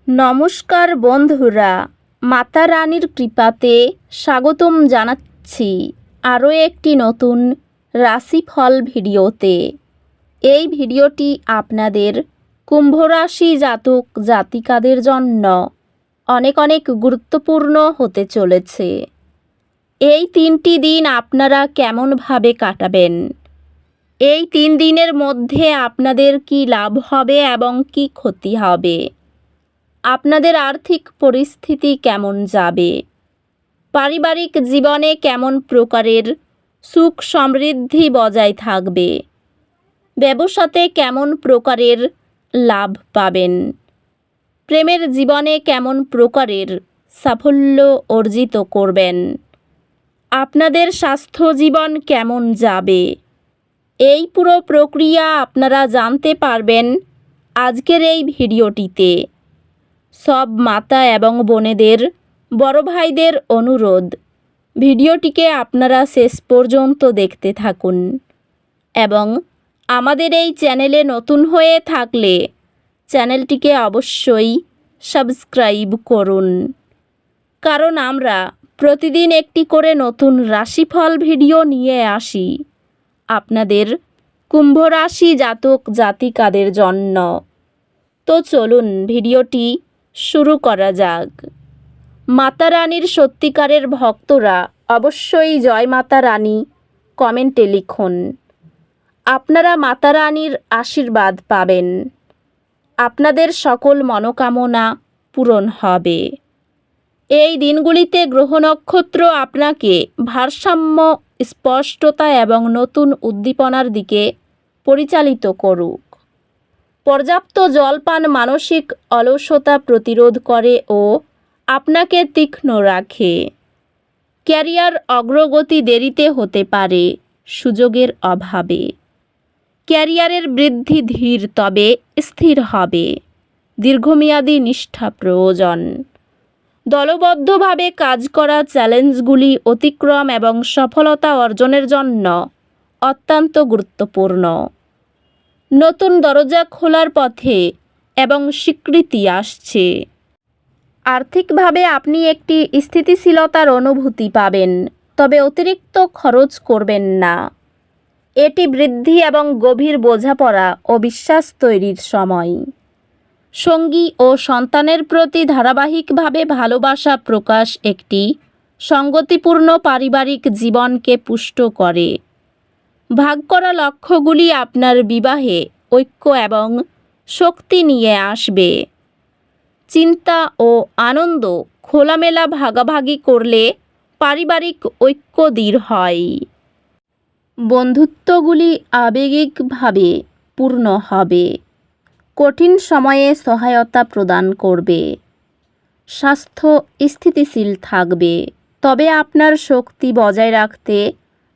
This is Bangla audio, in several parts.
নমস্কার বন্ধুরা, মাতা রানীর কৃপাতে স্বাগতম জানাচ্ছি আরও একটি নতুন রাশিফল ভিডিওতে। এই ভিডিওটি আপনাদের কুম্ভ রাশি জাতক জাতিকাদের জন্য অনেক অনেক গুরুত্বপূর্ণ হতে চলেছে। এই 3টি দিন আপনারা কেমনভাবে কাটাবেন, এই 3 দিনের মধ্যে আপনাদের কি লাভ হবে এবং কি ক্ষতি হবে, আপনাদের আর্থিক পরিস্থিতি কেমন যাবে, পারিবারিক জীবনে কেমন প্রকারের সুখ সমৃদ্ধি বজায় থাকবে, ব্যবসাতে কেমন প্রকারের লাভ পাবেন, প্রেমের জীবনে কেমন প্রকারের সাফল্য অর্জিত করবেন, আপনাদের স্বাস্থ্য জীবন কেমন যাবে, এই পুরো প্রক্রিয়া আপনারা জানতে পারবেন আজকের এই ভিডিওটিতে। সব মাতা এবং বোনেদের, বড় ভাইদের অনুরোধ, ভিডিওটিকে আপনারা শেষ পর্যন্ত দেখতে থাকুন এবং আমাদের এই চ্যানেলে নতুন হয়ে থাকলে চ্যানেলটিকে অবশ্যই সাবস্ক্রাইব করুন, কারণ আমরা প্রতিদিন একটি করে নতুন রাশিফল ভিডিও নিয়ে আসি আপনাদের কুম্ভ রাশি জাতক জাতিকাদের জন্য। তো চলুন ভিডিওটি শুরু করা যাক। মাতা রানীর সত্যিকারের ভক্তরা অবশ্যই জয় মাতা রানী কমেন্টে লিখুন। আপনারা মাতা রানীর আশীর্বাদ পাবেন, আপনাদের সকল মনোকামনা পূরণ হবে। এই দিনগুলিতে গ্রহ নক্ষত্র আপনাকে ভারসাম্য, স্পষ্টতা এবং নতুন উদ্দীপনার দিকে পরিচালিত করুক। পর্যাপ্ত জলপান মানসিক অলসতা প্রতিরোধ করে ও আপনাকে তীক্ষ্ণ রাখে। ক্যারিয়ার অগ্রগতি দেরিতে হতে পারে সুযোগের অভাবে। ক্যারিয়ারের বৃদ্ধি ধীর তবে স্থির হবে। দীর্ঘমেয়াদী নিষ্ঠা প্রয়োজন। দলবদ্ধভাবে কাজ করা চ্যালেঞ্জগুলি অতিক্রম এবং সফলতা অর্জনের জন্য অত্যন্ত গুরুত্বপূর্ণ। নতুন দরজা খোলার পথে এবং স্বীকৃতি আসছে। আর্থিকভাবে আপনি একটি স্থিতিশীলতার অনুভূতি পাবেন, তবে অতিরিক্ত খরচ করবেন না। এটি বৃদ্ধি এবং গভীর বোঝাপড়া ও বিশ্বাস তৈরির সময়। সঙ্গী ও সন্তানের প্রতি ধারাবাহিকভাবে ভালোবাসা প্রকাশ একটি সঙ্গতিপূর্ণ পারিবারিক জীবনকে পুষ্ট করে। ভাগ করা লক্ষ্যগুলি আপনার বিবাহে ঐক্য এবং শক্তি নিয়ে আসবে। চিন্তা ও আনন্দ খোলামেলা ভাগাভাগি করলে পারিবারিক ঐক্য দৃঢ় হয়। বন্ধুত্বগুলি আবেগিকভাবে পূর্ণ হবে। কঠিন সময়ে সহায়তা প্রদান করবে। স্বাস্থ্য স্থিতিশীল থাকবে, তবে আপনার শক্তি বজায় রাখতে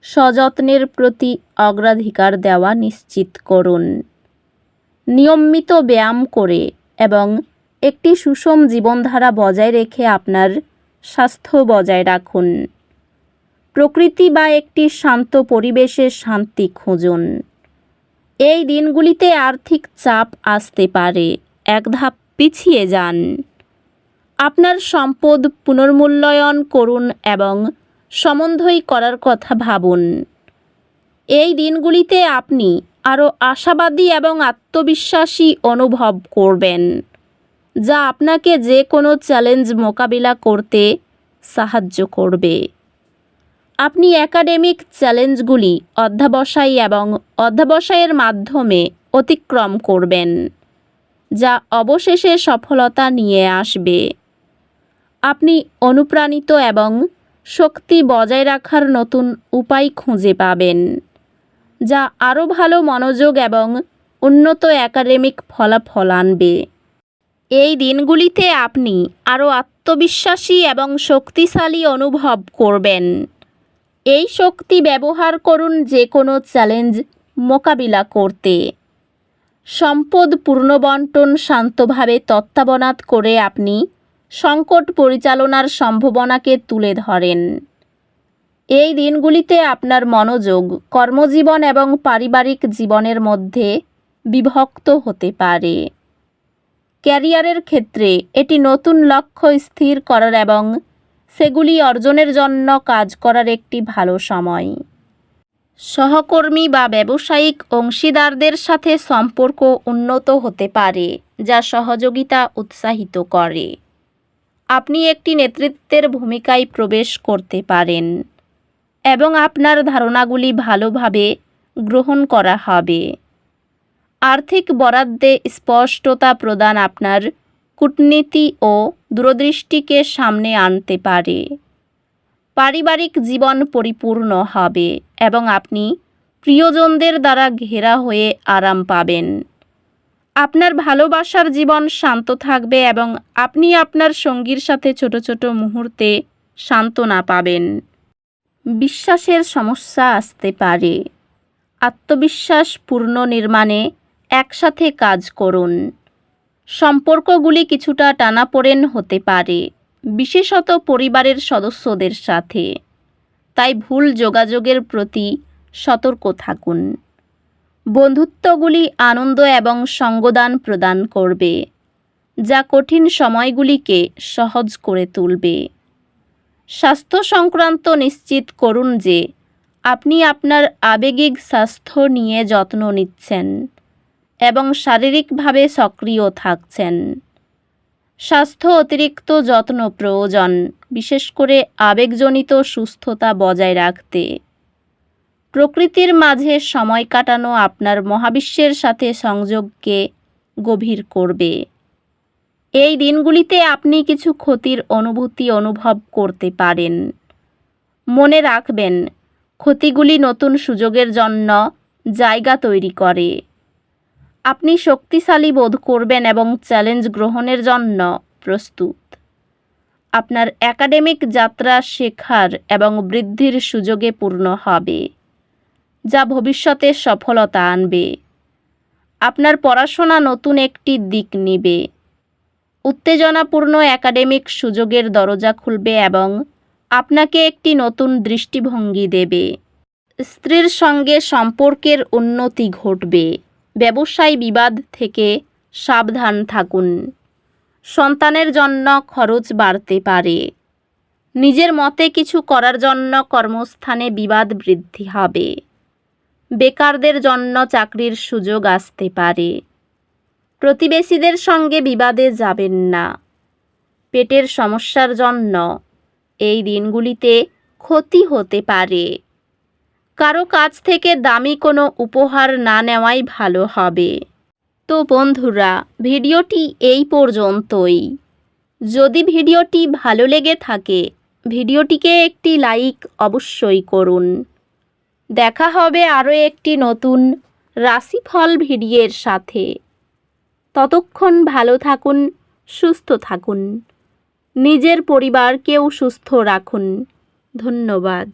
সযত্নের প্রতি অগ্রাধিকার দেওয়া নিশ্চিত করুন। নিয়মিত ব্যায়াম করে এবং একটি সুষম জীবনধারা বজায় রেখে আপনার স্বাস্থ্য বজায় রাখুন। প্রকৃতি বা একটি শান্ত পরিবেশে শান্তি খুঁজুন। এই দিনগুলিতে আর্থিক চাপ আসতে পারে, এক ধাপ পিছিয়ে যান। আপনার সম্পদ পুনর্মূল্যায়ন করুন এবং সমন্বয় করার কথা ভাবুন। এই দিনগুলিতে আপনি আরও আশাবাদী এবং আত্মবিশ্বাসী অনুভব করবেন, যা আপনাকে যে কোনো চ্যালেঞ্জ মোকাবিলা করতে সাহায্য করবে। আপনি একাডেমিক চ্যালেঞ্জগুলি অধ্যবসায়ের মাধ্যমে অতিক্রম করবেন, যা অবশেষে সফলতা নিয়ে আসবে। আপনি অনুপ্রাণিত এবং শক্তি বজায় রাখার নতুন উপায় খুঁজে পাবেন, যা আরও ভালো মনোযোগ এবং উন্নত একাডেমিক ফলাফল আনবে। এই দিনগুলিতে আপনি আরও আত্মবিশ্বাসী এবং শক্তিশালী অনুভব করবেন। এই শক্তি ব্যবহার করুন যে কোনো চ্যালেঞ্জ মোকাবিলা করতে। সম্পদ পুনর্বণ্টন শান্তভাবে তত্ত্বাবধান করে আপনি সংকট পরিচালনার সম্ভাবনাকে তুলে ধরেন। এই দিনগুলিতে আপনার মনোযোগ কর্মজীবন এবং পারিবারিক জীবনের মধ্যে বিভক্ত হতে পারে। ক্যারিয়ারের ক্ষেত্রে এটি নতুন লক্ষ্য স্থির করার এবং সেগুলি অর্জনের জন্য কাজ করার একটি ভালো সময়। সহকর্মী বা ব্যবসায়িক অংশীদারদের সাথে সম্পর্ক উন্নত হতে পারে, যা সহযোগিতা উৎসাহিত করে। আপনি একটি নেতৃত্বের ভূমিকায় প্রবেশ করতে পারেন এবং আপনার ধারণাগুলি ভালোভাবে গ্রহণ করা হবে। আর্থিক বরাদ্দে স্পষ্টতা প্রদান আপনার কূটনীতি ও দূরদৃষ্টিকে সামনে আনতে পারে। পারিবারিক জীবন পরিপূর্ণ হবে এবং আপনি প্রিয়জনদের দ্বারা ঘেরা হয়ে আরাম পাবেন। আপনার ভালোবাসার জীবন শান্ত থাকবে এবং আপনি আপনার সঙ্গীর সাথে ছোট ছোট মুহূর্তে সান্ত্বনা পাবেন। বিশ্বাসের সমস্যা আসতে পারে। আত্মবিশ্বাস পূর্ণ নির্মাণে একসাথে কাজ করুন। সম্পর্কগুলি কিছুটা টানাপোড়েন হতে পারে, বিশেষত পরিবারের সদস্যদের সাথে। তাই ভুল যোগাযোগের প্রতি সতর্ক থাকুন। বন্ধুত্বগুলি আনন্দ এবং সঙ্গদান প্রদান করবে, যা কঠিন সময়গুলিকে সহজ করে তুলবে। স্বাস্থ্য সংক্রান্ত নিশ্চিত করুন যে আপনি আপনার আবেগিক স্বাস্থ্য নিয়ে যত্ন নিচ্ছেন এবং শারীরিকভাবে সক্রিয় থাকছেন। স্বাস্থ্য অতিরিক্ত যত্ন প্রয়োজন, বিশেষ করে আবেগজনিত সুস্থতা বজায় রাখতে। প্রকৃতির মাঝে সময় কাটানো আপনার মহাবিশ্বের সাথে সংযোগকে গভীর করবে। এই দিনগুলিতে আপনি কিছু ক্ষতির অনুভূতি অনুভব করতে পারেন। মনে রাখবেন, ক্ষতিগুলি নতুন সুযোগের জন্য জায়গা তৈরি করে। আপনি শক্তিশালী বোধ করবেন এবং চ্যালেঞ্জ গ্রহণের জন্য প্রস্তুত। আপনার একাডেমিক যাত্রা শেখার এবং বৃদ্ধির সুযোগে পূর্ণ হবে, যা ভবিষ্যতে সফলতা আনবে। আপনার পড়াশোনা নতুন একটি দিক নেবে। উত্তেজনাপূর্ণ একাডেমিক সুযোগের দরজা খুলবে এবং আপনাকে একটি নতুন দৃষ্টিভঙ্গি দেবে। স্ত্রীর সঙ্গে সম্পর্কের উন্নতি ঘটবে। ব্যবসায় বিবাদ থেকে সাবধান থাকুন। সন্তানের জন্য খরচ বাড়তে পারে। নিজের মতে কিছু করার জন্য কর্মস্থানে বিবাদ বৃদ্ধি হবে। বেকারদের জন্য চাকরির সুযোগ আসতে পারে। প্রতিবেশীদের সঙ্গে বিবাদে যাবেন না। পেটের সমস্যার জন্য এই দিনগুলিতে ক্ষতি হতে পারে। কারো কাছ থেকে দামি কোনো উপহার না নেওয়াই ভালো হবে। তো বন্ধুরা, ভিডিওটি এই পর্যন্তই। যদি ভিডিওটি ভালো লেগে থাকে, ভিডিওটিকে একটি লাইক অবশ্যই করুন। দেখা হবে আরও একটি নতুন রাশিফল ভিডিওর সাথে। ততক্ষণ ভালো থাকুন, সুস্থ থাকুন। নিজের পরিবারকেও সুস্থ রাখুন। ধন্যবাদ।